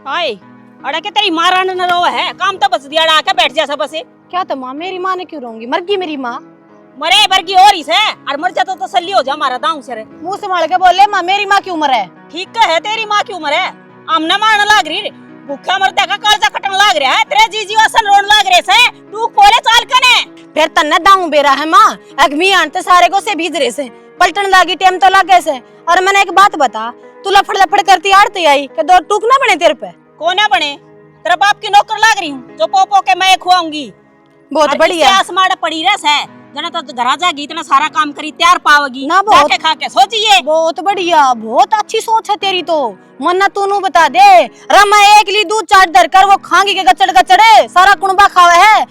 हाय अड़ा के तेरी मां रान न रो है काम तो बस दिया अड़ा के बैठ जा सब बसे। क्या तो माँ, मेरी माँ ने क्यों रोंगी? मर गई मेरी माँ। मरे भर की और ही से और मर जाता तो तसल्ली हो जा हमारा दांव से रे। मुंह संभाल के बोले माँ, मेरी माँ क्यों मरे? ठीक है तेरी माँ क्यों मरे? आमने मारने लाग रही भूखा मरते का कालजा कटन लाग रहा है तेरे जीजी वासन रोन लाग रहे से तू बोले चाल कने फिर तन्ने दाऊ बेरा है माँ, अगमी आंटे सारे को से भीज रहे से पलटन लागी टेम तो लागे से। और मैंने एक बात बता, तू लफड़ लफड़ करती आड़ती आई के दो टूक ना बने तेरे पे? कोने बने तेरा बाप की नौकर लाग रही हूँ जो पोपो के मैं खुआऊंगी। बहुत बढ़िया। आसमाड़ पड़ी रस है जना तो घरा जागी इतना सारा काम करी तैयार पावगी ना बहुत जाके खा के सोचिए। बहुत बढ़िया, बहुत अच्छी सोच है तेरी तो। मन्ना तू बता दे रमा एक ली दूध चाट धर कर वो खांगी के गचड़ गचड़े सारा कुणबा खावे है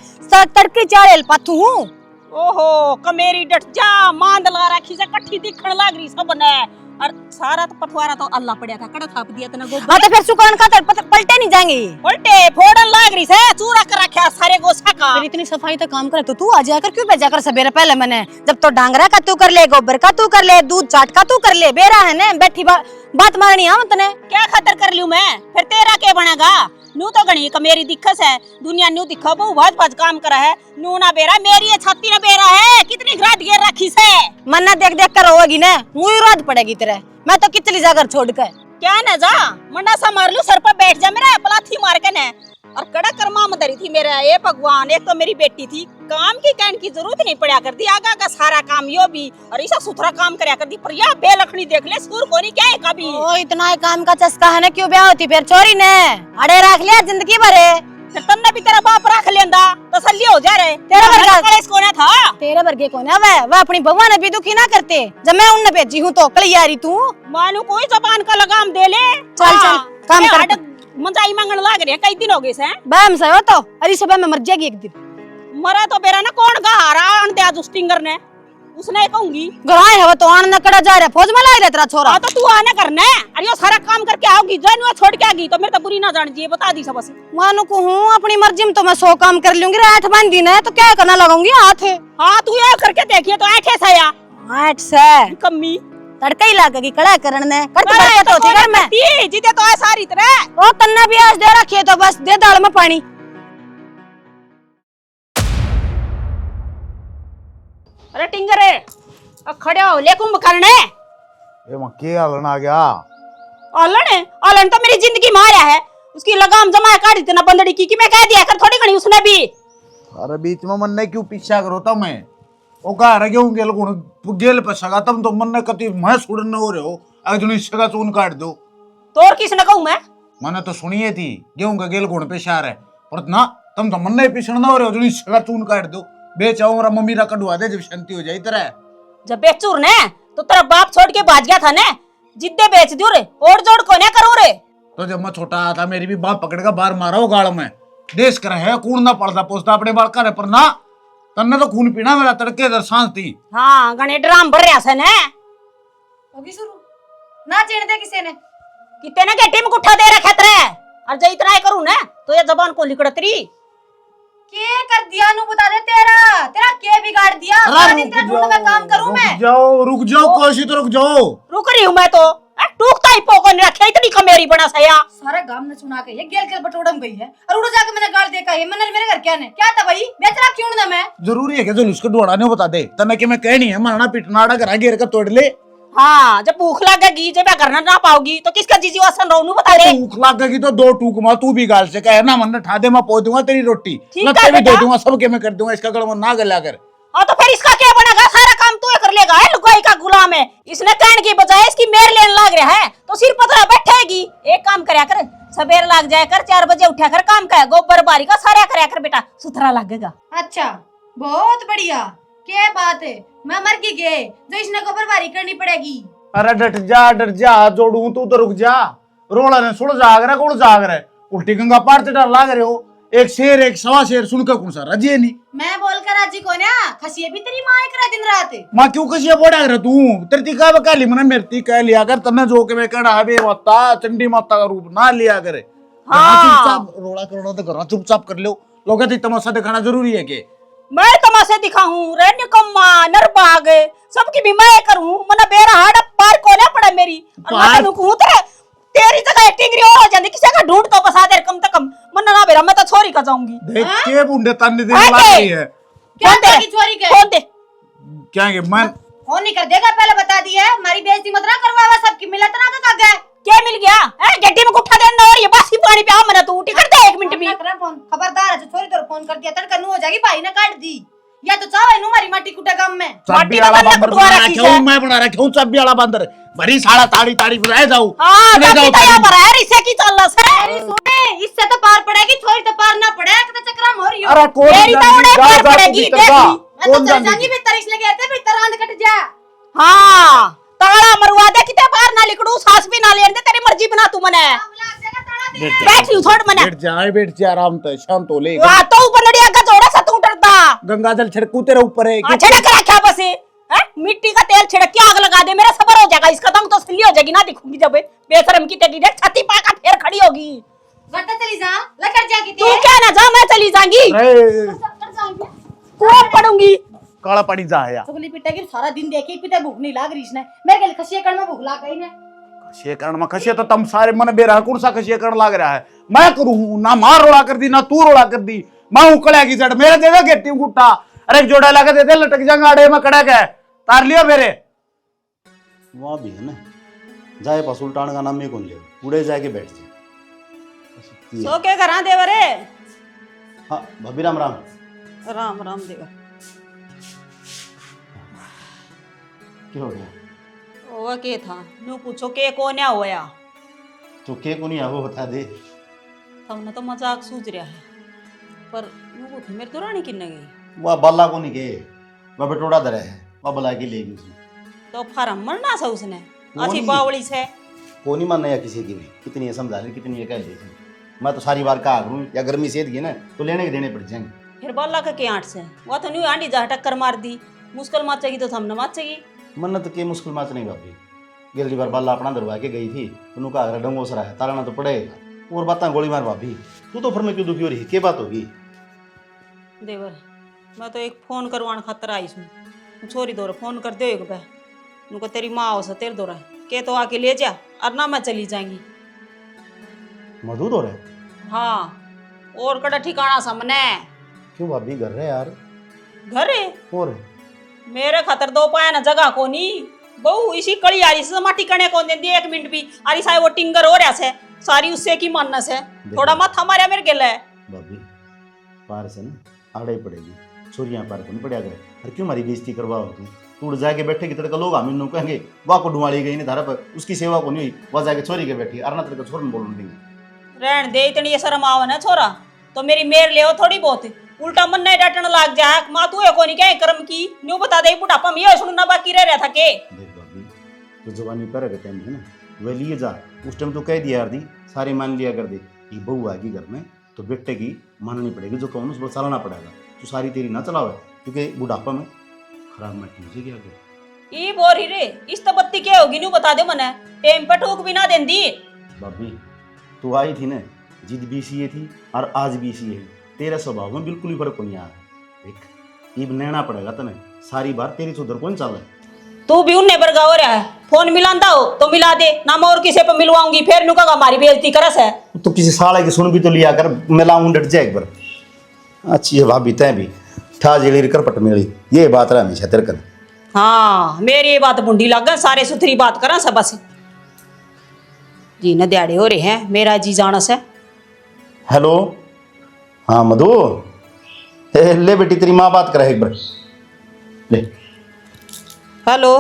तड़के चाड़ेल पाथू हूँ। ओहो कमेरी डट जा मांद ला रखी से कट्ठी दिखण लाग रही सब ने और सारा तो पथवारा तो अल्लाह पड़या था कड़ा थाप दिया तना गोबर। हाँ तो फिर सुकान का पलटे नहीं जाएंगे, उल्टे फोड़न लाग रही से चूरा कर रखा सारे गोसा का। फिर इतनी सफाई तो काम करे तो तू आ जाकर क्यों भेजा कर सवेरे पहले? मैंने जब तो डांगरा का तू कर ले, गोबर का तू कर ले, दूध चाट का तू कर ले, बेरा है ने बैठी बात मारनी है तने। क्या खातर कर लूं मैं फिर तेरा के बनेगा? नू तो गणी मेरी दिक्कत है दुनिया नू दिखा बहु भाज काम करा है नू ना बेरा मेरी है छाती ना बेरा है कितनी घाट घेर रखी से। मन्ना देख देख कर होगी ना मुँह रात पड़ेगी तेरे। मैं तो किचली जाकर छोड़ कर क्या न जा मंडा सा मार लू सर पर बैठ जा मेरा पलाथी मार के ने। और कड़ा कर्मा मदरी थी मेरा ये भगवान, एक तो मेरी बेटी थी काम की कहने की जरूरत नहीं पड़ा कर दी आगा का सारा काम यो भी और ऐसा सुथरा काम करया कर दी पर या बेलखनी देख ले सुर कोनी क्या है कभी। ओ इतना ही काम का चस्का है ना क्यों ब्याह होती फिर चोरी ने अड़े रख लिया जिंदगी भरे। तन्ने भी तेरा बाप रख लेंदा तसल्ली हो जा रहे तेरा वर्गा कलेश कोने था तेरे वर्गे कौन है वह अपनी बउआ ने भी दुखी ना करते जब मैं उनने भेजी हूँ तो कलियारी तू मानू कोई जबान का लगाम दे ले। चल चल काम कर मंजाई मांगने लाग रही है कई दिन हो गए से बहम से हो तो अरे सुबह में मर जाएगी एक दिन। मरा तो बेरा ना कौन गा हारा आन दे आज उस टिंगर ने उसने कहूंगी गराए है वो तो आन न कड़ा जा रहा फौज में ला रहा तेरा छोरा। तो तू आने करना है अरे यो सारा काम करके आओगी जानुआ छोड़ के आगी तो मेरे तो बुरी ना जान जी बता दी सब बस। मानू को हूँ अपनी मर्जी में तो मैं 100 काम कर लूंगी आठ बांध दिन है तो क्या करना लगाऊंगी हाथ। हाँ तू ये करके देखिए तो आठे से या आठ से कम्मी तड़का ही लागेगी कड़ा करन ने करते तो ठीक है मैं जीते तो है सारी तरह ओ कन्ना भी आज दे रखिए तो बस दे दाल में पानी। अरे टिंगरे खड़े हो ले कुंभ करने ये मक्की आलन आ गया। आलन तो मेरी जिंदगी मारा है उसकी लगाम जमा काट दी ना बंदड़ी की मैं कह दिया कर थोड़ी घनी उसने भी। अरे बीच में मन ने क्यों पीछा करो था मैं ओ कह रहा क्यों गेल गुण गेल पे सगा तुम तो मन ने कति मैं सुड़न हो रहे हो आज तुम इसका चून काट दो तो और किसने कहूं मैं मैंने तो सुनिए थी गेहूं का गेल गुण पे शार है पर ना तुम तो मन ने पीछण ना हो रहे हो तुम इसका चून काट दो बेचाओ और मम्मी रा कटवा दे जब शांति हो जाए तरह। जब बेचूर ने तो तेरा बाप छोड़ के भाग गया था ने जिद्दे बेच दियो रे और जोड़ को ने करो रे। तो जब मैं छोटा था मेरी भी बाप पकड़ का बाहर मारा हो गाड़ में देश कर है कूड़ ना पड़ता पोसता अपने बाल कर पर ना तन्ने तो खून पीना मेरा तड़के दर सांस थी। हाँ गणे ड्राम भर रहा से ने होगी शुरू ना चेड़ दे किसी ने कितने के टीम को उठा दे रखा तेरे और जो इतना ही करूं ना तो ये जबान को लिकड़तरी के कर दिया नु बता दे तेरा के बिगाड़ दिया सारा दिन तेरा ढूंढ में काम करूं मैं। रुक जाओ कोशिश तो रुक जाओ। रुक रही हूं मैं तो टूकता ही पोको ने रखे इतनी कमेरी बना सया सारा गांव ने सुना के ये गेल गेल बटोड़म गई है और उड़ जाके मैंने गाल देखा है मैंने मेरे घर क्या ने क्या था भाई बेचरा क्यों ना मैं जरूरी है कि जो उसको ढोड़ा ने बता दे तने कि मैं कहनी है मारना पीटना घर घेर कर तोड़ ले। हाँ जब भूख लगेगी जब मैं करना ना पाओगी तो किसका जीजी वासन रोनू बता दे। भूख लगेगी तो दो टूक मार तू भी गाल से कहे ना मन ठा दे मैं पो दूंगा तेरी रोटी लत्ते भी दे दूंगा सब के मैं कर दूंगा इसका गड़ ना गला कर। हाँ तो फिर इसका क्या बनेगा सारा काम तू कर लेगा है लुगाई का गुलाम है इसने कहने की बजाय इसकी मेर लेने लग रहा है तो सिर पतला बैठेगी। एक काम करया कर सवेर लाग जाया कर 4 बजे उठा कर काम का गोबर बारी का सारा करया कर बेटा सुथरा लगेगा। अच्छा बहुत बढ़िया क्या बात है मैं मर गई गे जो इसने गोबर बारी करनी पड़ेगी। अरे डट जा हाथ जोड़ू तू तो रुक जा रोला ने सुन जाग रहा कौन जाग रहा है उल्टी गंगा पार से डर लाग रहे हो एक शेर एक सवा शेर सुनकर कौन सा राजी नहीं। मैं बोलकर राजी को ना खसिए भी तेरी माँ करा दिन रात माँ क्यों खसिया बोड़ा कर तू तेरी का काली मना मेरी कह लिया कर तन्ने जो के मैं कहना बे माता चंडी माता का रूप ना लिया करे। चुपचाप रोला करो तो घर चुपचाप कर लो लोग तमाशा दिखाना जरूरी है के मैं तमाशे दिखाऊं रे निकम्मा नरबाग सबकी भी मैं करूं मना बेरा हाड़ पार को ना पड़ा मेरी और मैं कहूं तेरी जगह टिंगरी हो जाती किसी का ढूंढ तो बस मेरा, मैं तो छोरी का जाऊंगी। देख के बुंडे ताने देने आके। लग गई है। क्या कौन दे? तेरी चोरी के? कौन दे? क्या है मैं फोन नहीं कर देगा, पहले बता दिया है। हमारी बेइज्जती मत ना करवावा, सबकी मिलत ना का गए। क्या मिल गया है? गड्डी में गुट्ठा देना और ये बासी पानी पे आ मना तू टिकट दे 1 मिनट भी। फोन खबरदार है, जो छोरी तोर फोन कर दिया तड़का नु हो जाएगी, भाई ने काट दी। या तो चाहे नु मारी माटी कुटा गम में। चाबी का वाला बंदर बंदर कुटवा बना रखी रखा हूं, है। मैं बना रखा हूं चाबी वाला बंदर। भरी साला ताड़ी ताड़ी बुलाए जाऊं। हां ले जाओ तो यहाँ पर है इसे की चलस है। अरे सुने, इससे तो पार पड़ेगी, छोरी तो पार ना पड़े, तो चक्रा मोर यो। अरे कौन मेरी तो जानी, उड़े जा, पार जा, पड़ेगी, तू देख जा। ली। मैं तो कौन चल जानी? जानी भी तरिश लगे थे, भी तरहांद कट जा। हां ताड़ा मरवा दे किते पार ना लिकड़ू, सांस भी ना लेने दे, तेरी मर्जी बना तू मने। बैठ यू थोड़ मने। बैठ जा आराम से, शांत हो ले। वाह तो ऊपर लड़िया का जोड़ा सा तू डरता। गंगा जल छिड़कू तेरे ऊपर है। हां छिड़क रखा बस है। मिट्टी का तेल छिड़क के आग लगा दे, मेरा सबर हो जाएगा, इसका दम तो सली हो जाएगी ना, दिखूंगी जब बेशरम की तेगी देख छाती पाका फिर खड़ी होगी। गट्टा चली जा, लकड़ जा की तू क्या ना जा, मैं चली जाऊंगी, अरे कूप पड़ूंगी। काला पानी जा या चुगली पिटेगी सारा दिन, देखी पिटे भूख नहीं लाग रही इसने। मेरे के लिए खसियाकण में भूख लाग गई ने। खसियाकरण में खसिया तो तुम सारे मन बेरा कौन सा खसियाकरण लाग रहा है। मैं करूं ना, मार रोड़ा कर दी ना तू रोड़ा कर दी। मैं उकड़ेगी जड़ मेरे दे दे गेटी गुट्टा। अरे एक जोड़ा लगा दे दे, लटक जाऊंगा आड़े में कड़क है। तार लियो मेरे वहाँ भी है ना, जाए पास उल्टाने का नाम ही कौन ले, उड़े जाके बैठ जाए। सो के करा देवरे। हाँ भाभी राम राम। राम राम देवर। क्या हो गया? वो के था नु पूछो के कौन है होया। तो के को नहीं है वो बता दे। हमने तो मजाक सूझ रहा है, पर नु को मेरे तो रानी किन्ने गई। वह बल्ला को नहीं गए, वह बटोड़ा दरे है, वह बुला के लेगी उसने। तो फार्म मरना सा उसने वो अच्छी नहीं। बावड़ी से। को नहीं मानना या किसी की भी, कितनी ये समझा ले, कितनी ये कह ले। मैं तो सारी बार कहा करूँ या गर्मी सेध गई ना तो लेने के देने पड़ जाएंगे। फिर बल्ला के आठ से वो तो न्यू आंटी जा टक्कर मार दी, मुश्किल माचेगी तो हमने माचेगी। मन्नत तो के मुश्किल माच नहीं भाभी, गिरली बार बल्ला अपना दरवा के गई थी, उन्होंने कहा डंगो सरा है, ताड़ना तो पड़ेगा। और बात गोली मार भाभी, तू तो फिर में क्यों दुखी हो रही है, क्या बात होगी? देवर मैं तो एक फोन करवाने खातर आई हूँ, छोरी दौरे फोन कर दे एक बार, उनको तेरी माँ हो तेरे दौरा के तो आके ले जा, और ना मैं चली जाएंगी। मधु हो रहे? हाँ और कड़ा ठिकाना सामने। क्यों भाभी घर रहे यार? घर है और मेरे खातर दो पाया ना जगह को नहीं, बहु इसी कड़ी आ रही से माटी कने कौन देती 1 मिनट भी अरे साहब वो टिंगर हो रहा से सारी उससे की मानस है, थोड़ा माथा मारे मेरे गेला है। भाभी पार से ना आड़े पड़ेगी, छोरियां पार को नहीं पड़ा करे। अरे क्यों हमारी बेइज्जती करवाओ तू? तू उड़ जाके बैठे की तड़का लोग हम इन्हों कहेंगे वाह को डुमाड़ी गई नहीं धारा पर, उसकी सेवा को नहीं हुई, वह जाके छोरी के बैठी अरना तड़का छोरन बोलने देंगे। रहन दे इतनी ये शर्म आवे ना छोरा, तो मेरी मेर ले थोड़ी बहुत, उल्टा मन नहीं डांटने लग जा माँ तू को नहीं क्या कर्म की न्यू बता दे बुढ़ापा में ये सुनना बाकी रह रहा था के। देख भाभी तो जवानी पर के टाइम है ना वह लिए जा, उस टाइम तो कह दिया यार दी सारे मान लिया कर दे कि बहू आएगी घर में तो बेटे की माननी पड़ेगी, जो कहूँ उसको चलाना पड़ेगा। तो सारी तेरी ना चलावे क्योंकि बुढ़ापा में खराब मट्टी मुझे क्या कर। ई बोरी रे इस तो बत्ती क्या होगी न्यू बता दे मने टेम पे ठोक भी ना देंदी। भाभी तू आई थी ना, जिद भी सी ये थी और आज भी सी है, तेरा स्वभाव में बिल्कुल ही फर्क नहीं आ रहा। देख ये लेना पड़ेगा तने, सारी बार तेरी सुधर कौन चल रहा है? तू भी उन्ने बरगा हो रहा है, फोन मिलांदा हो तो मिला दे ना, मैं और किसी पे मिलवाऊंगी फिर नु कहा हमारी बेइज्जती करस है। तो किसी साले की सुन भी तो लिया कर, मिलाऊं डट जाए एक बार। अच्छी है भाभी तय भी ठा जेली कर पट मेरी, ये बात रहा हमेशा तेरे कन। हाँ मेरी ये बात बुंडी लग गई, सारे सुथरी बात करा सब बस जी न दिहाड़े हो रहे हैं मेरा जी जानस है। हेलो हाँ मधु, ले बेटी तेरी माँ बात करे एक बार ले। हेलो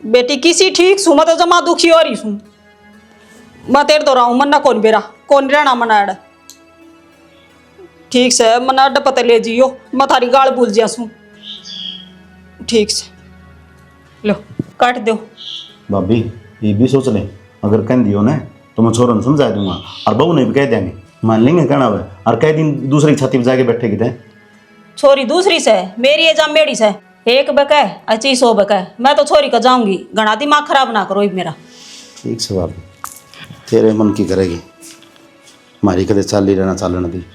बेटी किसी ठीक सु मैं तो जमा दुखी हो रही हूँ, मैं तेरे तो रहा हूँ मन्ना कौन बेरा कौन रहना मना अड़ ठीक से मना अड्डा पता ले जियो, मैं थारी गाल भूल जा सू ठीक से लो काट दो। भाभी ये भी सोच ले, अगर कह दियो ना तो मैं छोरन समझा दूंगा और बहू ने भी कह देंगे, मान लेंगे कहना हुआ और कई दिन दूसरी छाती पे जाके बैठेगी थे। छोरी दूसरी से मेरी एजाम मेरी से एक बका है अच्छी 100 बका है, मैं तो छोरी का जाऊंगी, घना दिमाग खराब ना करो मेरा। ठीक से भाभी तेरे मन की करेगी, हमारी कदे चाल ही रहना चालन दी।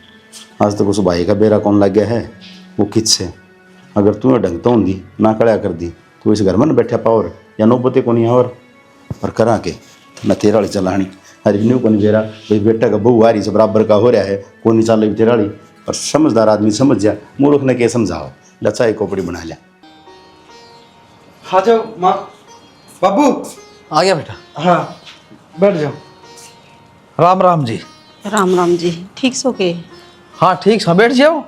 आज तक उस भाई का बेरा कौन लग गया है वो किस से, अगर तुम्हें ढंग तो होंगी ना कड़ा कर दी तो इस घर में न बैठा पावर या नौबते को नहीं और करा के मैं तेरा वाली चलानी अरे न्यू को नहीं बेरा भाई बेटा का बहू आ रही से बराबर का हो रहा है कौन नहीं चाल रही तेराड़ी। और समझदार आदमी समझ जा, मूर्ख ने क्या समझाओ, लचा एक कोपड़ी बना लिया। हाँ जाओ माँ बाबू। आ गया बेटा। हाँ बैठ जाओ। राम राम जी। राम राम जी, ठीक सो के? हाँ ठीक है, बैठ जाओ।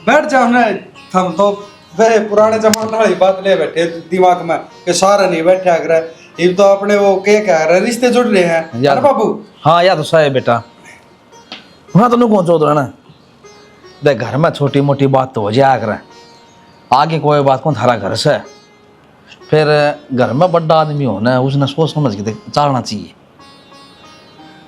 बैठ जाओ ना, हम तो वे पुराने जमाने वाली बात ले बैठे दिमाग में कि सारा नहीं बैठे अगर ये तो अपने वो क्या कह रहे रिश्ते जुड़ रहे हैं यार बाबू। हाँ या तो सही बेटा, हाँ तो कौन चौध रहा ना, देख घर में छोटी मोटी बात तो हो जाया करे, आगे कोई बात कौन थारा घर से, फिर घर में बड़ा आदमी हो ना उसने सोच समझ के चलना चाहिए।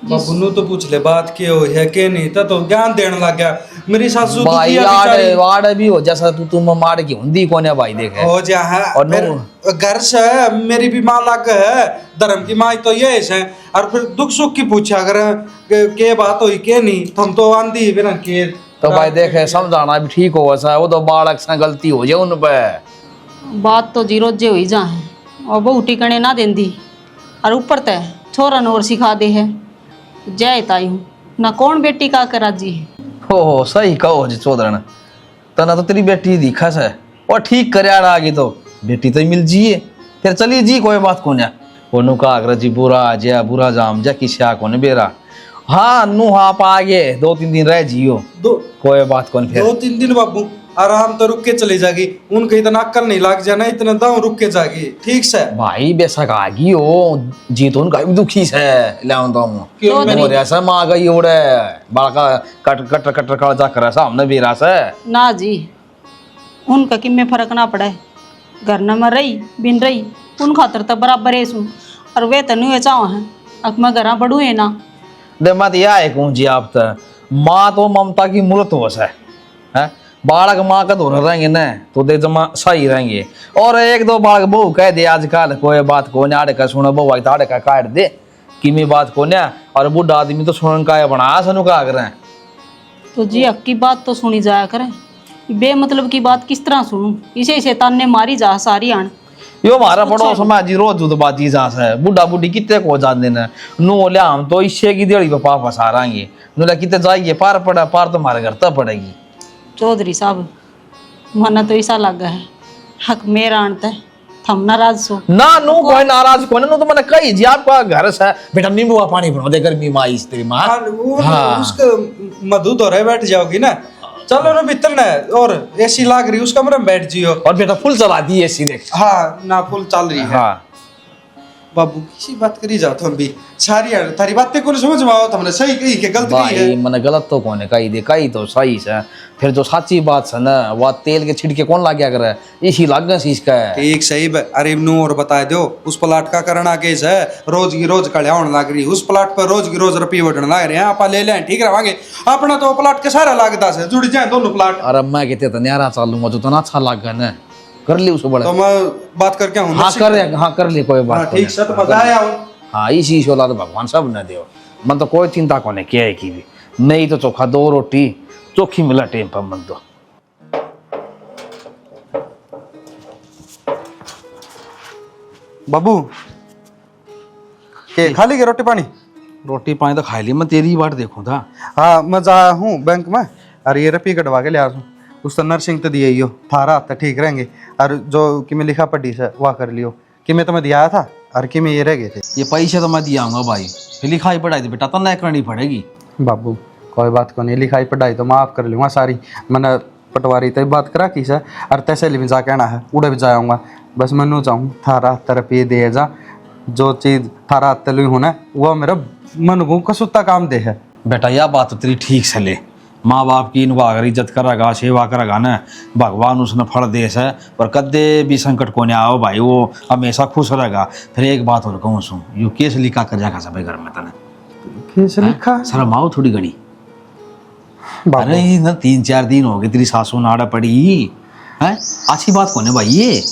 बाबू नु तो पूछ ले बात क्या हो है क्या नहीं था तो ज्ञान देने लग गया। मेरी सासू भाई आड़े वाड़े भी हो जैसा तुम मार की हुंदी कौन है भाई देखे हो जा है और फिर घर से मेरी भी माँ लग है, धर्म की माँ तो ये है। और फिर दुख सुख की पूछा अगर के बात हुई के नहीं तो हम तो आंधी फिर के तो भाई देखे समझाना भी ठीक हो वैसा, वो तो बालक से गलती हो जाए उन पे। बात तो जी रोजे हुई जा है और बहु टिकने ना देंदी और ऊपर तय छोरा नोर सिखा दे है जय ताई हूँ ना कौन बेटी का करा जी। हो सही कहो जी चौधरन, तना तो तेरी बेटी दिखा से और ठीक करे आगे तो बेटी तो मिल जिए फिर चलिए जी कोई बात को ना ओनू का अग्र जी बुरा जया बुरा जाम जा किसी कोने बेरा। हाँ नू आप आगे 2-3 दिन रह जियो कोई बात कौन फिर 2-3 दिन बाबू आराम तो रुक के चली जाएगी, उनके इतना अक्कल नहीं लग जाना इतना दाव रुक के जाएगी ठीक से। भाई बेशक आगी हो जी तो उनका भी दुखी से ले ऐसा माँ गई उड़े बाका कट कट कट कट जा कर सामने बेरा से ना जी उनका कि में फर्क ना पड़े, घर न में रही बिन रही उन खातर तो बराबर है सू और वे तनु है चाहो हैं अब मैं घर बढ़ू है ना दे मत या एक जी आप तो माँ तो ममता की मूर्त हो से है बालक माँ का धोर रहेंगे न तो दे जमा सही रहेंगे। और एक दो बालक बहू कह दे आजकल कोई बात को ना आड़े का सुनो बहू आई आड़े का काट दे किमी बात को ना और बुढ़ा आदमी तो सुनन का बना सनु का अगर तो जी हक की बात तो सुनी जाया करे, बेमतलब की बात किस तरह सुनूं, इसे शैतान ने मारी जा सारी आन यो हमारा बड़ो समाज रोज जुदबाजी जा है बुढ़ा बुढ़ी कितने को जान देना नो ले हम तो इससे की देड़ी पापा फंसा रहेंगे नो ले कितने जाएंगे पार पड़ा पार तो हमारे घर तक पड़ेगी। चौधरी साहब मना तो ऐसा लगा है हक मेरा आनता है थम नाराज सो ना नो कोई नाराज कोई नो तो मैंने कही जी आपका घर से बेटा नींबू का पानी बना दे गर्मी माँ इस तेरी माँ उसका मधु तो रह बैठ जाओगी ना, चलो ना भीतर ना और एसी लाग रही उस कमरे में बैठ जियो और बेटा फुल चला दी एसी देख। हाँ ना फुल चल रही है। हाँ बाबू किसी बात करी जाओ तुम भी सारी थारी बातें को समझ में आओ तुमने सही कही के गलत कही है। भाई मैंने गलत तो कौन है कही दे कही तो सही से फिर जो सच्ची बात है ना वह तेल के छिड़के कौन लाग गया करे इसी लाग गया इसका है ठीक सही अरे नू और बता दो उस प्लाट का करना केस है रोज की रोज कड़िया होने लग रही उस प्लाट पर रोज की रोज रुपये बढ़ने लग रहे हैं आप ले लें ठीक रवांगे अपना तो प्लाट के सारा लागता है जुड़ जाए दोनों प्लाट। अरे मैं कहते तो न्यारा चालूंगा जो तो अच्छा लग गया ना कर ली उसे बड़ा तो मैं बात करके हूँ हाँ कर ले कोई बात ठीक से तो मजा आया हाँ इसी शोला तो भगवान सब न दे मन तो कोई चिंता को नहीं क्या है की भी नहीं तो चोखा 2 रोटी चोखी मिला टेम पर मन तो। बाबू के खाली के रोटी पानी तो खा ली मैं तेरी बात देखूं था। हाँ मैं जा हूँ बैंक में और ये रुपये कटवा के ले आ उस तो नर्सिंग तो दिए हो थारा तो ठीक रहेंगे और जो कि मैं लिखा पढ़ी से वह कर लियो कि मैं तुम्हें दिया था और कि मैं ये रह गए थे ये पैसे तो मैं दिया हूँ भाई फिर लिखाई पढ़ाई तो बेटा तो नहीं करनी पड़ेगी। बाबू कोई बात को नहीं लिखाई पढ़ाई तो माफ़ कर लूँगा सारी मैंने पटवारी तय बात करा की सर और तैसे भी जा कहना है उड़े भी जाऊँगा बस मैं नू चाहूँ थारा तरफी दे जा जो चीज़ थारा तलु होना वह मेरा मन को कसुत्ता काम दे है। बेटा यह बात तो तेरी ठीक से ले माँ बाप की इनको अगर इज्जत करेगा सेवा करेगा ना भगवान उसने फल दे है पर कदे भी संकट को नहीं आओ भाई वो हमेशा खुश रहेगा। फिर एक बात और कहूँ सुन यू केस लिखा कर जाएगा सब घर में तने केस लिखा शर्म आओ थोड़ी घड़ी अरे ना 3-4 दिन हो गए तेरी सासू नाड़ा पड़ी है अच्छी बात कौन है भाई ये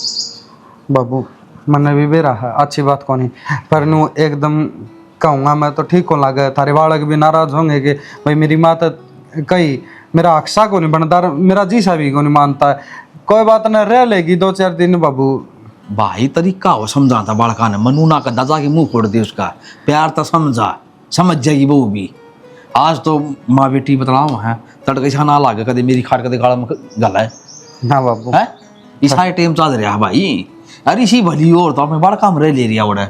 बाबू मन भी बेरा है अच्छी बात कौन है पर नू एकदम कहूँगा मैं तो ठीक को लगा थारे बालक भी नाराज होंगे कि भाई मेरी माँ तो कही मेरा अक्सा को नहीं बनता मेरा जी सा भी को नहीं मानता है कोई बात न रह लेगी 2-4 दिन बाबू। भाई तरीका हो समझाता बालका ने मनू ना कर दादा के मुंह फोड़ दे उसका प्यार तो समझा समझ जाएगी बहू भी। आज तो माँ बेटी बतलाओ है तड़के छाना लागे कदे मेरी खाट कदे गाला में गला है ना बाबू हैं इस हाई टाइम चल रहा भाई। अरे इसी भली और तो अपने बड़ा काम रह ले रिया ओड़े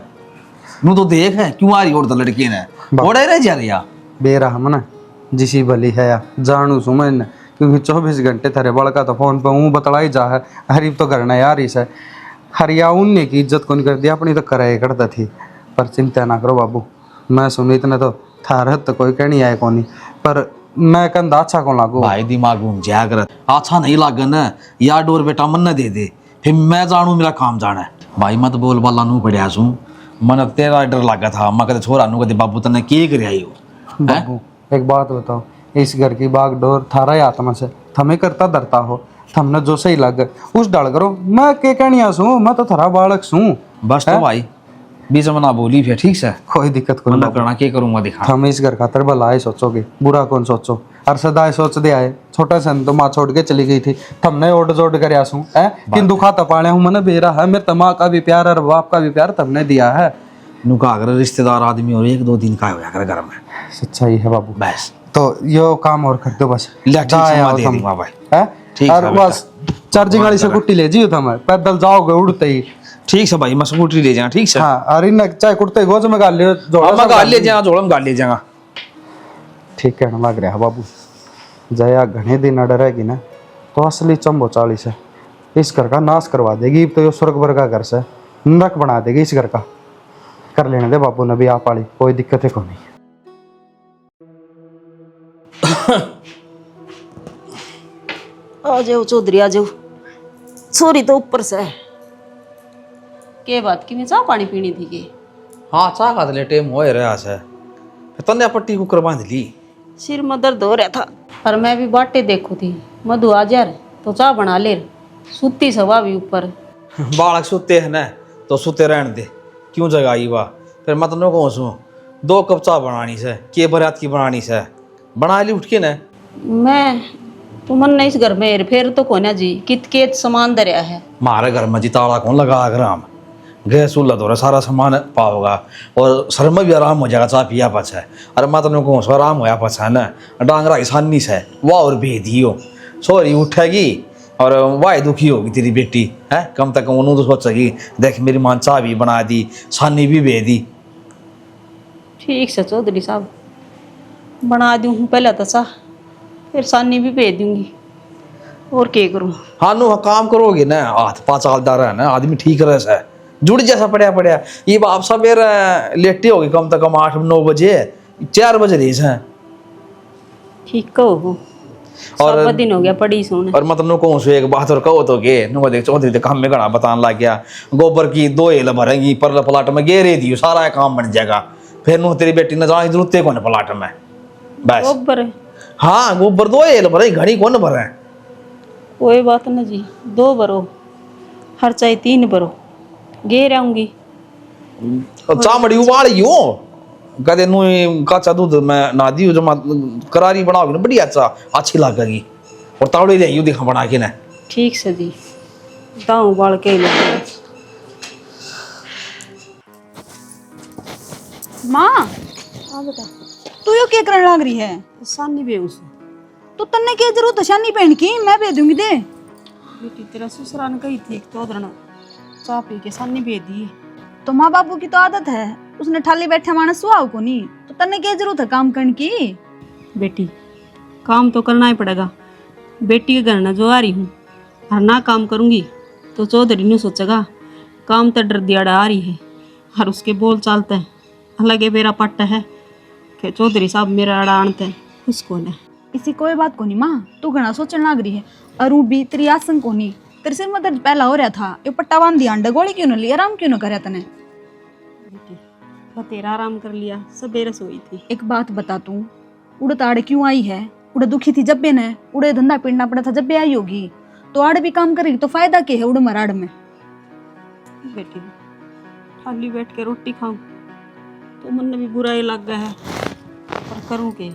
नू तो देख है क्यों आ रही और तो लड़के ने ओड़े रह जा रिया बेरहम ना जिसी भली है या जानू सुमन क्योंकि 24 घंटे थारे बड़का तो फोन पे हूँ बतलाई जा है हरीब तो करना यार इस है हरिया उनने की इज्जत कौन कर दिया अपनी तो करे करता थी। पर चिंता ना करो बाबू मैं सुनी इतने तो थारत तो कोई कहनी आए कौन पर मैं कंधा अच्छा कौन लागू भाई दिमाग घूम जाया कर अच्छा नहीं लागे ना यार डोर बेटा मन न दे दे फिर मैं जानू मेरा काम जाना है भाई मत बोल बाला नू पड़िया सू मन तेरा डर लगा था मैं कदे छोरा नू कदे बाबू तने के कर आई हो बाबू एक बात बताओ इस घर की बागडोर थारा ही आत्मा से थमे करता डरता हो थमने जो सही लग उस डाल करो मैं के कहनिया सू मैं तो थारा बालक सू बस तो भाई बीच में ना बोली फिर ठीक से कोई दिक्कत कोई मना करना के करूंगा दिखा हम इस घर खातर भला ही सोचोगे बुरा कौन सोचो हर सदा सोच दे आए छोटा सन तो माँ छोड़ के चली गई थी थमने ओड जोड़ कर आसू है किन दुखा तपाने हूँ मैंने बेरा है मेरे माँ का भी प्यार और बाप का भी प्यार तमने दिया है नुका अगर रिश्तेदार आदमी और 1-2 दिन का होया कर घर में सच्चाई है बाबू बस तो यो काम और कर दो बस ले ठीक जाए से आओ दे थम। दूंगा भाई है ठीक और है बस चार्जिंग वाली से कुट्टी ले जियो थम पैदल जाओगे उड़ते ही ठीक से भाई मैं स्कूटी ले जाऊंगा ठीक से हाँ और इन चाहे कुर्ते गोज में गाल लियो और मैं गाल ले जाऊंगा जोड़म गाल ले जाऊंगा ठीक कहना लग रहा है बाबू जया घने दिन अड़ रहेगी ना तो असली चंबो 40 है इस घर का नाश करवा देगी तो ये स्वर्ग वर्ग का घर से नरक बना देगी इस घर का कर लेने दे बाबू ने भी आप वाली कोई दिक्कत है को नहीं। आ जाओ चौधरी आ जाओ छोरी तो ऊपर से के बात की मैं चाह पानी पीनी थी के हाँ चाह खा ले टेम हो रहा है फिर तन्ने पट्टी कुकर बांध ली सिर में दर्द हो रहा था पर मैं भी बाटे देखू थी मधु आ जा तो चाह बना ले सूती सवा भी ऊपर बालक सोते है ना तो सोते रहने दे क्यों जगाई वाह फिर मैं तन्ने कौन सू 2 कप चाह बनानी से के बरात की बनानी से बना ली उठ के ना मैं तुमन ने इस घर में हेर फेर तो कोना जी कित केत सामान दरिया है मारे घर में जिताड़ा कौन लगा ग्राम गैस चूल्हा तो सारा सामान पाओगा और सर में भी आराम हो जाएगा चाह पिया पछ है अरे मैं तुमने कौन सा आराम होया पछ है ना डांगरा किसानी से वाह और भेदियो सोरी उठेगी और वाह दुखी होगी तेरी बेटी है कम तक उन्होंने तो सोचेगी देख मेरी मां चाह भी बना दी सानी भी भेज दी ठीक से चौधरी साहब बना दूँ पहले तो चाह फिर सानी भी भेज दूंगी और क्या करूँ हाँ नो काम करोगे ना हाथ पा चालदार है ना आदमी ठीक रह से जुड़ जैसा पड़िया ये आप सवेरे लेटे होगी कम से कम 8-9 बजे 4 बजे रही हैं ठीक कहो और सब दिन हो गया पड़ी सोने और मतलब कौन सो एक बात और कहो तो के नु देख चौधरी तो काम में घना बतान लग गया गोबर की 2 हेल भरेंगी पर प्लाट में गेरे दियो सारा काम बन जाएगा फिर नु तेरी बेटी न जाने जरूरत है कौन प्लाट में बस गोबर हाँ गोबर 2 हेल भरे घड़ी कौन भरे कोई बात ना जी 2 भरो हर चाहे 3 भरो गे रहूंगी चामड़ी उबालियो कदे नु काचा दूध में ना दियो जमा करारी बनाओगे ना बड़ी अच्छी लगेगी और तावड़ी ले दिखा बना के ना ठीक से जी दाऊ बाल के ले माँ हाँ बेटा तू यो क्या करने लग रही है सानी भी उस तो तन्ने क्या जरूरत है शानी पहन की मैं भेज दूंगी दे बेटी तेरा ससुरा ने कही थी तो उधर चाह पी के सानी भेज दी तो माँ बापू की तो आदत है उसने ठाली बैठे मानस सुहाव को नहीं तो तन्ने क्या जरूरत है काम करने की बेटी काम तो करना ही पड़ेगा बेटी के घर ना जो आ रही हूँ और ना काम करूँगी तो चौधरी ने सोचेगा काम तो डर दियाड़ा आ रही है और उसके बोल चालते हैं अलग मेरा पट्ट है कि चौधरी साहब मेरा अड़ा आणते हैं उसको ने इसी कोई बात को नहीं माँ तू घना सोचने लग रही है अरू भी तेरी आसन को नहीं तेरे सिर में दर्द पहला हो रहा था ये पट्टा बांध दिया अंडा गोली क्यों न ली आराम क्यों न करे तने बेटी बतेरा आराम कर लिया सवेरे सोई थी एक बात बता तू उड़ ताड़ क्यों आई है उड़ दुखी थी जब भी न उड़े धंधा पीटना पड़ा था जब भी आई होगी तो आड़ भी काम करेगी तो फायदा क्या है उड़ मराड़ में बेटी खाली बैठ के रोटी खाऊं तो मन में भी बुरा ही लग गया है पर करूं के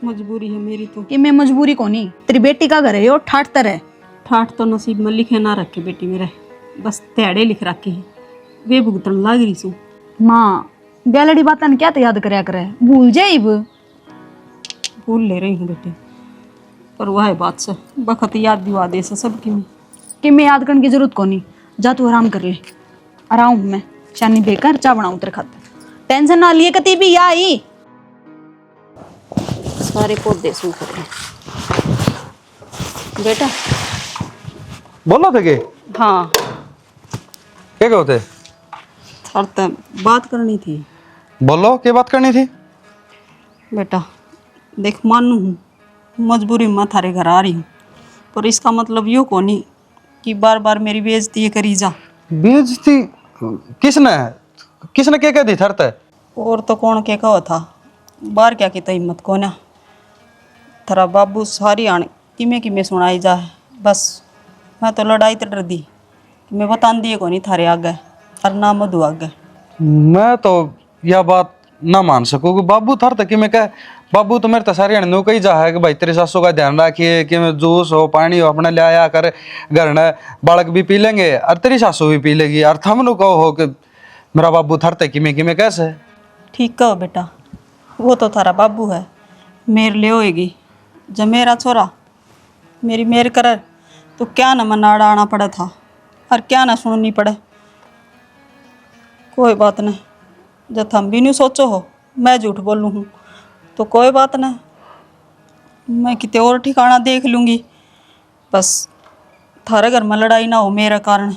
मजबूरी है मेरी तो कि मैं मजबूरी को नहीं तेरी बेटी का घर है यो ठाट तर है ठाठ तो नसीब में लिखे ना रखे बेटी मेरे बस त्याड़े लिख रखे हैं वे भुगतन लाग रही सू माँ गैलरी बातन क्या तो याद करया करे, भूल जाइब। भूल ले रही हूँ बेटे, पर वह है बात से बखत याद दिवा दे से सबकी में। कि मैं याद करने की जरूरत को नहीं, जा तू आराम कर ले। आराम हूँ मैं, चानी बेकर चा बनाऊँ तेरे खाते। टेंशन ना लिए कती भी आई। सारे पौधे सूख रहे हैं बेटा। बोलो थे के हाँ, क्या होते? और तब बात करनी थी बोलो क्या बात करनी थी? बेटा। देख मानू हूँ मजबूरी में थारे घर आ रही हूँ, पर इसका मतलब यो को नहीं कि बार बार मेरी बेइज्जती ये करी जा। बेइज्जती किसने किसने क्या कह दी थरते? और तो कौन के कहो था, बार क्या की तो हिम्मत को ना। थारा बाबू सारी आने किमें किमें सुनाई जा। बस मैं तो लड़ाई तो डर दी कि मैं बता दिए को नहीं थारे आगे और ना मधु आगे। मैं तो यह बात ना मान सकूँ। बाबू थर तक मैं कह, बाबू तो मेरे तो सारी नो कही जा है कि भाई तेरी सासू का ध्यान रखिए, कि मैं जूस हो पानी हो अपने ले आया कर, घर ने बालक भी पी लेंगे और तेरी सासू भी पी लेगी। और थम नु कहो हो कि मेरा बाबू थर तक कि मैं कैसे? ठीक कहो बेटा, वो तो थारा बाबू है, मेर ले होएगी। जब मेरा छोरा मेरी मेर करे तो क्या ना मनाड़ा आना पड़ा था और क्या ना सुननी पड़े। कोई बात नहीं, जब थम भी नहीं सोचो हो मैं झूठ बोलूँ हूँ तो कोई बात नहीं, मैं कितने और ठिकाना देख लूँगी। बस थारे घर में लड़ाई ना हो मेरे कारण।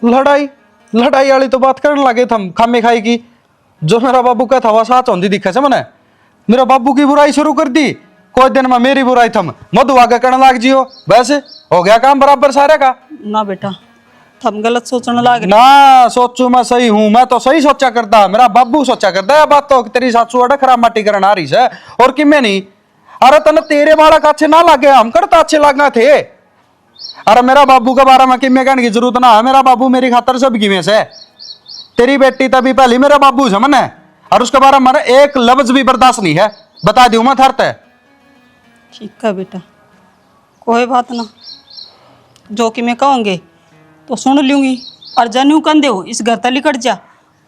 लड़ाई लड़ाई वाली तो बात करने लगे थम खामे खाई की। जो मेरा बाबू का था वह साथ होती दिखे से मैंने मेरा बाबू की बुराई शुरू कर दी। कोई दिन में मेरी बुराई थम मधु आगे करने लग जियो, वैसे हो गया काम बराबर सारे का। ना बेटा, थम गलत सोचने लग रहे। ना सोचू मैं सही हूँ, मैं तो सही सोचा करता, मेरा बाबू सोचा करता है। बात तो तेरी सासू अड़ा खराब माटी करने आ रही है और कि मैं नहीं। अरे तने तेरे बालक अच्छे ना लगे, हम करता अच्छे लगना थे। अरे मेरा बाबू के बारे में किमें कहने की जरूरत ना है, मेरा बाबू मेरी खातर सब किमें से। तेरी बेटी तभी पहली मेरा बाबू है मने, और उसके बारे में एक लफ्ज भी बर्दाश्त नहीं है, बता दूं मैं थरते। ठीक है बेटा, कोई बात ना, जो कि मैं कहूँगे तो सुन लूँगी। और जनू कंदे हो इस घर तली कट जा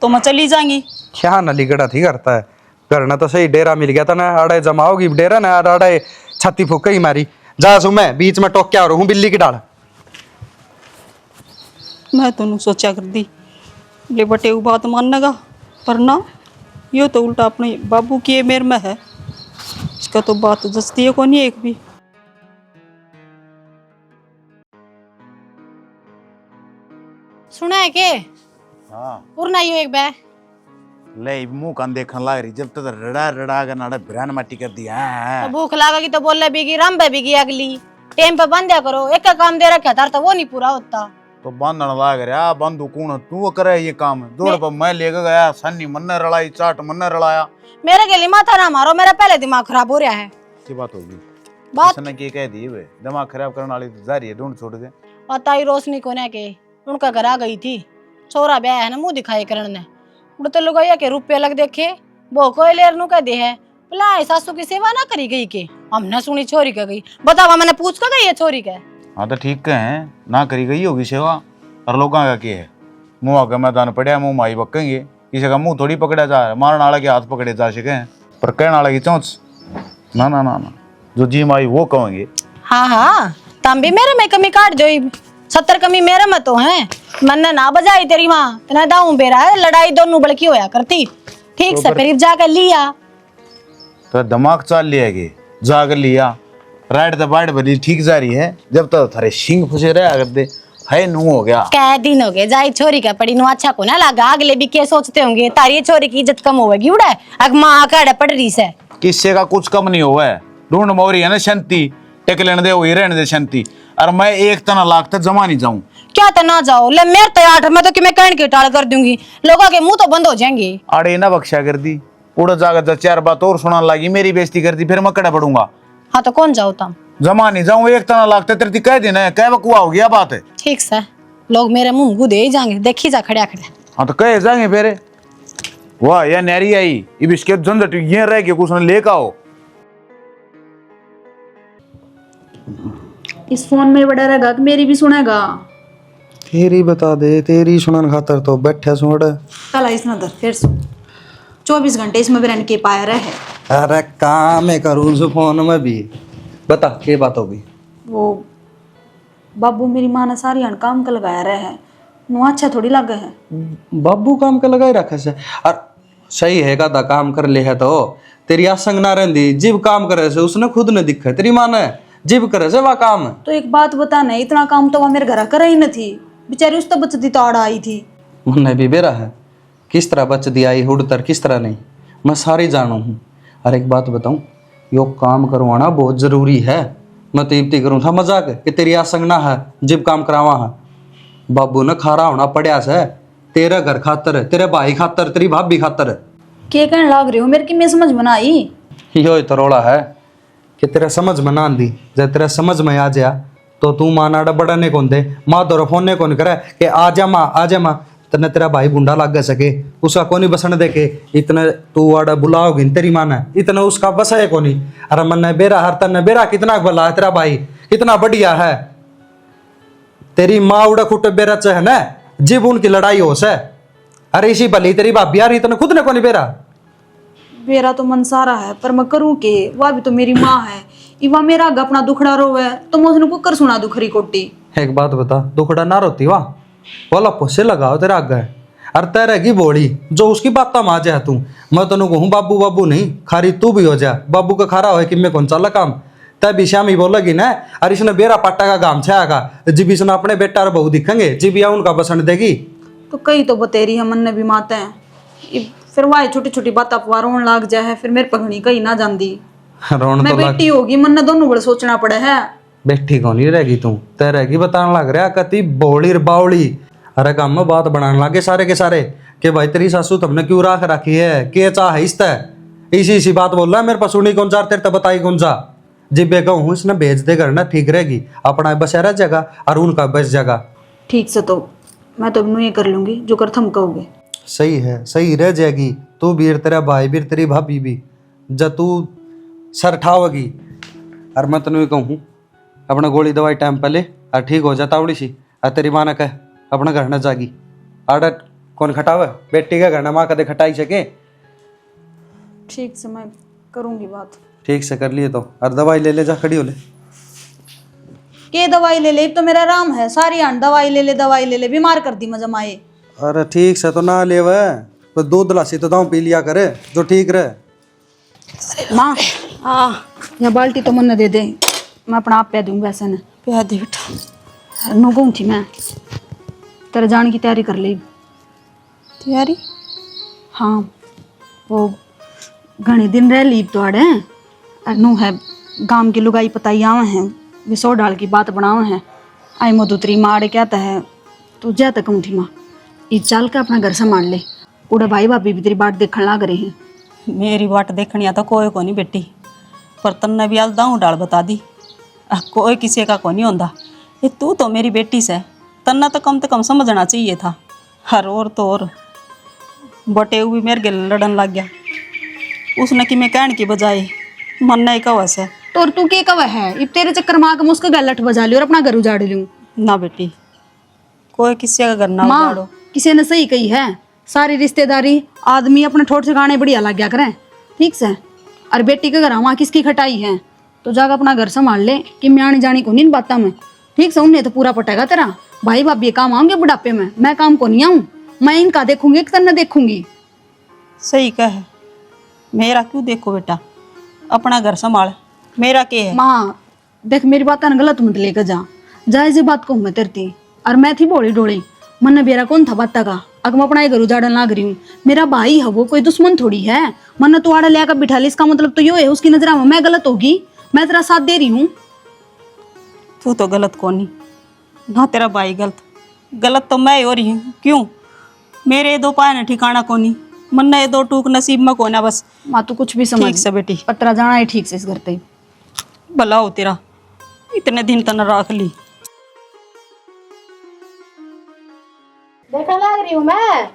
तो मैं चली जाऊंगी। क्या नली गड़ा थी करता है, करना तो सही डेरा मिल गया था ना, अड़े जमाओगी डेरा ना, अड़े छत्ती फूक ही मारी। जा सु मैं बीच में टोक क्या हूँ बिल्ली की डाल। मैं तो सोचा कर दी ले बटे वो बात माननेगा, पर ना यो तो उल्टा अपने बाबू की मेर में है। इसका तो बात जस्ती है को नहीं एक भी। सुना है के हाँ उड़ना यो एक बे ले मुंह कान देखने लग रही, जब तक रड़ा रड़ा का नाड़ा बिरान माटी कर दिया है। तो भूख लागेगी तो बोल बिगी रम पे बिगी अगली टाइम पे बंद करो। एक का काम दे रखा था तो वो नहीं पूरा होता। तो बंधन लाग रहा बंधु कौन तू करे ये काम? दौड़ पर मैं लेके गया, सन्नी मन्ने रड़ाई, चाट मन्ने रड़ाया। मेरे के लिए माथा ना मारो, मेरा पहले दिमाग खराब हो रहा है। की बात होगी? बात इसने की कह दी वे दिमाग खराब करने वाली तो जारी है, ढूंढ छोड़ दे। पता ही रोशनी को ने के उनका घर आ गई थी, छोरा ब्याह है ना मुंह दिखाई करण ने उड़ते लोग के रुपये लग देखे वो कोई लेर नु कह दे है बोला सासू की सेवा ना करी गई के हमने सुनी छोरी का गई। बतावा मैंने पूछ कर गई है छोरी का। हाँ तो ठीक है ना करी गई होगी सेवा, और लोगों का क्या है? मुंह आगे मैदान पड़िया, मुंह माई बकेंगे, किसी का मुंह थोड़ी पकड़ा जा रहा है, मारने वाला के हाथ पकड़े जा सके, पर कहने वाला की चौंच ना ना ना ना, जो जी माई वो कहेंगे। हाँ हाँ तम भी मेरे में कमी काट जो 70 कमी मेरे में तो है। मैंने ना बजाई तेरी माँ तेना दाऊ बेरा है, लड़ाई दोनों बड़की होया करती। ठीक से करीब जाकर लिया तो दिमाग चाल लिया के जाकर लिया, राइट तो बाइट बनी ठीक जा रही है, जब तक थारे सिंग फंसे रहे अगर दे है नू हो गया। कै दिन हो गए जाई छोरी का पड़ी नु अच्छा को ना लगा। अगले भी क्या सोचते होंगे तारी छोरी की इज्जत कम होगी उड़ा अग माँ का पड़ रही से। किससे का कुछ कम नहीं हुआ है, ढूंढ मोरी है ना शांति टेक लेने दे वही रहने दे शांति। और मैं एक तना लाख तक जमा नहीं जाऊं। क्या तो ना जाओ ले मेरे तो 8 में तो कि मैं कहने की टाल कर दूंगी, लोगों के मुंह तो बंद हो जाएंगे। अरे ना बख्शा कर दी, उड़ जाकर चार बात और सुनाने लगी, मेरी बेइज्जती कर दी, फिर मैं कड़ा पड़ूंगा। हाँ तो कौन जाओ तुम? जमा नहीं जाऊं, एक तना लाख तक कह देना है, कह बकुआ हो गया बात है। ठीक से लोग मेरे मुंह गुदे ही जाएंगे, देखी जा खड़े खड़े। हाँ तो कह जाएंगे फिर वाह यह नैरी आई अब इसके झंझट ये रह के कुछ लेकर आओ। इस फोन में बड़ा रहेगा कि मेरी भी सुनेगा? तेरी बता दे, तेरी सुनन खातर तो बैठा सुन। चला इस नदर फिर सुन। 24 घंटे इसमें भी रहने के पाया रहे। अरे काम मैं करूँ जो फोन में भी। बता क्या बात होगी? वो बाबू मेरी माँ ने सारी हन काम का लगाया रहे है, नु अच्छा थोड़ी लगे है। बाबू काम का लगाई रखे से और सही है का काम कर ले है तो तेरी आसंग ना रहती जिब काम करे से उसने खुद ने दिखा तेरी माँ ने जिब करे से वह काम। तो एक बात बता नहीं, इतना काम तो वह मेरे घर कर ही न थी, बेचारी उस तो बचती तो आड़ आई थी। मुन्ने भी बेरा है किस तरह बच दिया आई हुड़तर किस तरह नहीं मैं सारी जानू हूँ। और एक बात बताऊँ, यो काम करवाना बहुत जरूरी है। मैं तो इब्ती करूँ था मजाक कि तेरी आसंग ना है जिब काम करावा है। बाबू ने खारा होना पड़ा से तेरे घर खातर, तेरे भाई खातर, तेरी भाभी खातर। क्या कहने लाग रही हो मेरे की मैं समझ में ना आई। यो तो रोड़ा है कि तेरा समझ में ना आंदी, जब तेरा समझ में आ जा तो तू माँ नाड़ा बढ़ाने कौन दे, माँ दौरा फोन ने कौन करे कि आ जा माँ तने तेरा भाई बुंडा लग सके उसका कोनी बसन देखे इतने तू आड़ा बुलाओगी तेरी माँ ने इतना उसका बस है कोनी। अरे मन ने बेरा हर तन बेरा कितना भला है तेरा भाई कितना बढ़िया है। तेरी माँ उड़ा खुट बेरा है ना जिब उनकी लड़ाई हो से। अरे इसी भली तेरी भाभी यार इतना खुद ने कोनी बेरा। मेरा तो मन सारा है पर मैं करूँ के, वह भी तो मेरी माँ है, इवा मेरा आगे अपना दुखड़ा रोवे तो मैं उसने कुकर सुना दुखरी कोटी। एक बात बता दुखड़ा ना रोती वाह बोला पोसे लगाओ तेरा आगे। अरे तेरे की बोली जो उसकी बात मा जा तू, मैं तेन कहूँ बाबू बाबू नहीं खारी तू भी हो जा। बाबू का खारा हो कि मैं कौन चल काम तब श्यामी बोलेगी ना। अरे इसने बेरा पाटा का गाम छायागा जिब इसने अपने बेटा और बहू दिखेंगे जिब या उनका बसन देगी। तो कई तो बतेरी है मन ने भी माते हैं, फिर वह छोटी छोटी बात अपवा रोन लाग जाए, फिर मेरे पगड़ी कहीं ना जाती। रोन मैं तो बेटी होगी मन ने दोनों बड़े सोचना पड़े है। बैठी कौन ही रहेगी तू तेरेगी बताने लग रहा कति बोली बावली। अरे काम में बात बनाने लगे सारे के सारे कि भाई तेरी सासू तुमने क्यों राख रखी है के चाह है इस इसी बात बोल रहा है मेरे पास सुनी कौन जा तेरे तो बताई कौन जा। जिब बेगा हूँ इसने भेज दे करना ठीक रहेगी अपना बसेरा जगह और उनका बस जगह। ठीक से तो मैं तो ये कर लूंगी जो कर थम कहोगे। सही है सही रह जाएगी तू भी तेरा भाई भी तेरी भाभी भी जब तू सर ठाओगी। और मैं तेन कहूँ अपना गोली दवाई टाइम पे ले और ठीक हो जाता उड़ी सी। और तेरी माँ ने कह अपना घर न जागी आडर कौन खटावे बेटी का घर न माँ कदे खटाई सके। ठीक से मैं करूंगी बात। ठीक से कर लिए तो और दवाई ले ले जा खड़ी हो ले। के दवाई ले ले तो मेरा आराम है, सारी आंट दवाई ले ले बीमार कर दी मजा माए। अरे ठीक से तो ना ले वह दूध लासी तो दाऊ पी लिया करे जो ठीक रहे। माँ या बाल्टी तो मन दे दे, मैं अपना आप पे दूंगा वैसे न प्या दे बेटा। नो कहूँ थी मैं तेरे जाने की तैयारी कर ली। तैयारी? हाँ वो घने दिन रह लीब तो आड़े नु है गांव की लुगाई पताई आवे हैं वे 100 डाल की बात बनावे हैं। आई मधुत्री माड़ कहता है तो जा तक कहूँ थी माँ इस चाल का अपना घर संभाल ले, उड़ा भाई भाभी भी तेरी बाट देखने लाग रहे हैं। मेरी बाट देखनी तो कोई को नहीं बेटी, पर तन्ने भी आज दाऊ डाल बता दी कोई किसी का को नहीं होता। ये तू तो मेरी बेटी से तन्ना तो कम समझना चाहिए था। हर और तो और बटे भी मेरे गिल लड़न लग गया। उसने कि मैं कहने की बजाय मन नहीं कहा से तो और तू के कवा है इब तेरे चक्कर माँ का मुस्क गलट बजा लियो और अपना घर उजाड़ लूं ना बेटी। कोई किसी का घर ना माँ उजाड़ो। किसी ने सही कही है, सारी रिश्तेदारी आदमी अपने ठोट से गाने बढ़िया लग गया करें ठीक से। और बेटी के घर वहाँ किसकी खटाई है तो जाकर अपना घर संभाल ले कि मैं आने जाने को नहीं बाता में ठीक से। उन्हें तो पूरा पटेगा तेरा भाई भाभी ये काम आऊंगे बुढ़ापे में, मैं काम को नहीं आऊँ, मैं इनका देखूंगी कि तन्ने देखूंगी। सही कह, मेरा क्यों देखो बेटा, अपना घर संभाल, मेरा क्या है। माँ देख मेरी बात ना गलत मत लेकर जा, जायज बात को मैं तेरती और मैं थी बोली डोली मन ने बेरा कौन था बात का अगर मैं अपना घर उजाड़न लाग रही हूँ। मेरा भाई है वो कोई दुश्मन थोड़ी है, मन ने तू आड़ा लिया कर बिठा ली इसका मतलब तो यो है उसकी नजर में मैं गलत होगी, मैं तेरा साथ दे रही हूँ। तू तो गलत कौन नहीं ना तेरा भाई गलत तो मैं हो रही हूँ। क्यों मेरे दो पाए ना ठिकाना को नहीं, मन ने दो टूक नसीब में कोना बस। माँ तू कुछ भी समझ ठीक से बेटी, पर तेरा जाना है ठीक से इस घर पे। भला हो तेरा, इतने दिन तन रख ली। देखने लग रही हूँ मैं,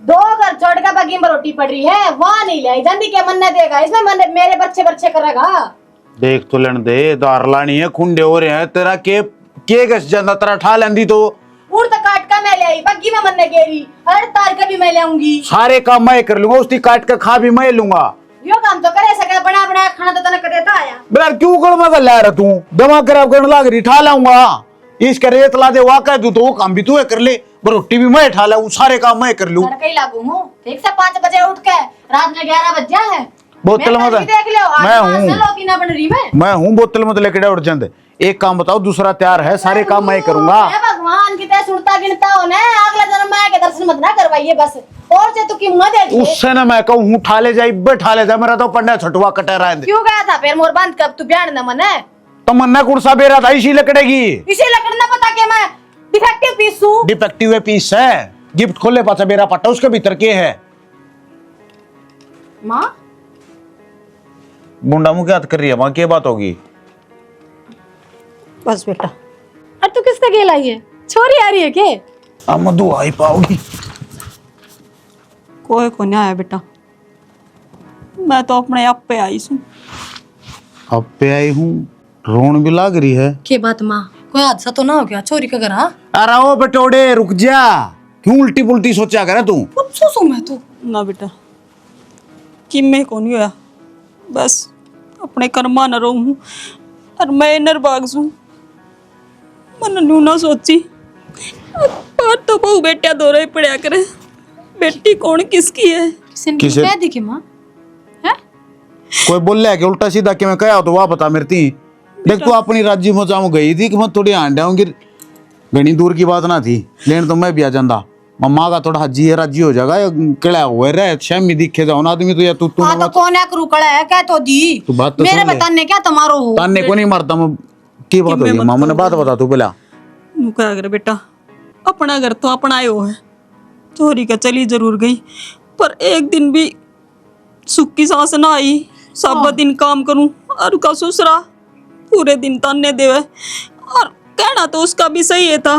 2 घर छोड़ के बगी में रोटी पड़ रही है, वहाँ नहीं लाई जल्दी के मन ने देगा इसमें मन मेरे बच्चे करेगा। देख तो लेन दे दार लानी है खुंडे हो रहे हैं तेरा के गस जाता तेरा ठा लेंदी तो उड़ तो काट का मैं ले आई, बग्गी में मन्ने गेरी, हर तार का भी मैं ले आऊंगी। सारे काम मैं कर लूंगा, उसकी काट के खा भी मैं लूंगा। यो काम तो करे सका, बना बना खाना तो तने कर देता आया। बेटा क्यों गड़मा कर ला रहा तू, दिमाग खराब करने लाग रही, ठा लाऊंगा इसके रेत ला दे वाका तू, तो वो काम भी तू कर ले, रोटी भी मैं ठा लाऊं, सारे काम मैं कर लूं। तड़का ही लागू हूँ, ठीक से 5 बजे उठ के, रात में 11 बज गया है। बोतल मत, देख लो, मैं ना बन रही मैं हूँ, बोतल मत लेके उठ चंद। एक काम बताओ, दूसरा तैयार है, सारे काम मैं करूंगा। भगवान की तरह सुनता गिनता हो ना, अगला जन्म में आके दर्शन मत ना करवाइए बस, और से तू की मुँह देख ले। उससे ना मैं कहूँ ठा ले जाए, बैठा ले जाए, मेरा तो पंडा छटुआ कटे रहा है। क्यों गया था फिर मोर बंद कब तू ब्यान न मने? तो मन्ना कुर्सा बेरा था, इसी लकड़ेगी। इसे लकड़ना पता के मैं डिफेक्टिव पीस हूँ। डिफेक्टिव पीस है, गिफ्ट खोले पाचा बेरा पट्टा, उसके भीतर के है। माँ मुंडा मुँह क्या कर रही है माँ, क्या बात होगी? बस बेटा, और तू किससे गेल आई है? छोरी आ रही है के? अब मधु आई पाओगी? कोई को नहीं आया बेटा, मैं तो अपने आप पे आई हूँ। अब पे आई हूँ, रोन भी लाग रही है। के बात माँ, कोई हादसा तो ना हो गया छोरी का घर? हाँ अरे ओ बटोड़े रुक जा, क्यों उल्टी पुल्टी सोचा करे तू? सोचू मैं तो ना बेटा, कि मैं को नहीं होया, बस अपने कर्मा न रहूं और मैं नर बागसू, मन नू ना सोची। पर तो बहु बेटिया दो रहे पड़या करे, बेटी कौन किसकी है? किसे? कह दी कि माँ है? कोई बोल रहा है कि उल्टा सीधा कि मैं कहा तो वाह बता मेरे ती। देख तू अपनी राज्य में जाऊं गई थी कि मैं थोड़ी आंडाऊंगी, घनी दूर की बात ना थी, लेकिन तो मैं भी आ जाता। मम्मा का थोड़ा हजी है, राज्य हो जाएगा, किला हुए रहे शामी दिखे जाओ ना आदमी तो, या तू हाँ तो कौन है करूकड़ा है क्या तो दी? तू बात तो मेरे सुन ले। बताने क्या तुम्हारो हो? ताने को नहीं मारता मैं, की बात होगी मामा ने बात बता तू पहला। नू क्या करे बेटा, अपना घर तो अपना आयो है, चोरी का चली जरूर गई, पर एक दिन भी सुख की सांस ना आई। सब दिन काम करूं और का ससुरा पूरे दिन ताने देवे, और कहना तो उसका भी सही है था,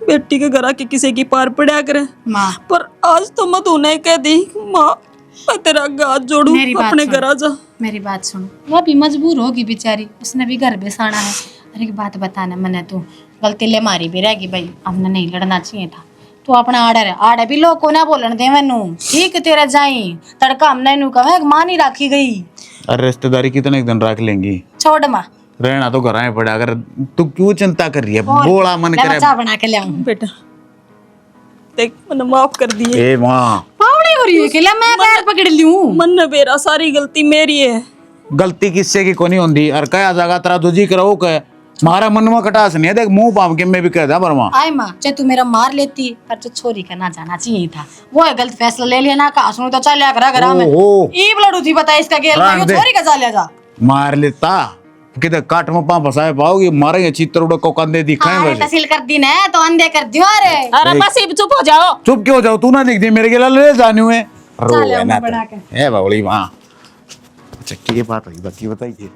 बेटी के घर आके किसी की पार पड़ा करे। माँ पर आज तो मधु ने कह दी, माँ मैं तेरा आगे हाथ जोड़ू, मेरी बात अपने सुन। घर आ जा। मेरी बात सुन, वो भी मजबूर होगी बेचारी, उसने भी घर बेसाना है। अरे एक बात बताना, मैंने तू गलती ले मारी भी रहेगी भाई, हमने नहीं लड़ना चाहिए था। तू अपना आर्डर है, आर्डर भी लोग को ना बोलन दे मैनू, ठीक तेरा जाई तड़का हमने नू कहे मां नहीं राखी गई। अरे रिश्तेदारी कितने दिन रख लेंगी, छोड़ माँ, रहना तो घर पड़ा। अगर तू क्यों चिंता कर रही है, बोला मन करे। चाय बना के ले आऊं। बेटा देख, मैंने माफ कर दी है, ए माँ, पावड़ी हो रही है कि ले मैं पैर पकड़ लूं? मन ने बेरा सारी गलती मेरी है। गलती किससे की कोनी होंदी, और कया जागा तेरा तुझी करो कह, मारा मन में कटास नहीं है। देख मुंह पाम के मैं भी कह दा बरमा। आय माँ, चाहे तू मेरा मार लेती, पर तो छोरी का ना जाना चाहिए था, वो है गलत फैसला ले लिया ना, कहा सुनो तो चल करा घर में ओहो। ईब लड़ू थी बता इसका गेल रान में, दे। छोरी का जा ले जा। मार लेता किधर काट में पाँव फंसाए पाओगे, मारेंगे चित्र उड़ो को कंधे दिखाए अरे वैसे। तहसील कर दी ना तो अंधे कर दियो। अरे अरे बस ही चुप हो जाओ। चुप क्यों हो जाओ, तू ना दिख दी मेरे के लिए जाने हुए। चल, रो है ना बना के। है बावली माँ। अच्छा की बात हुई, बाकी बताइए।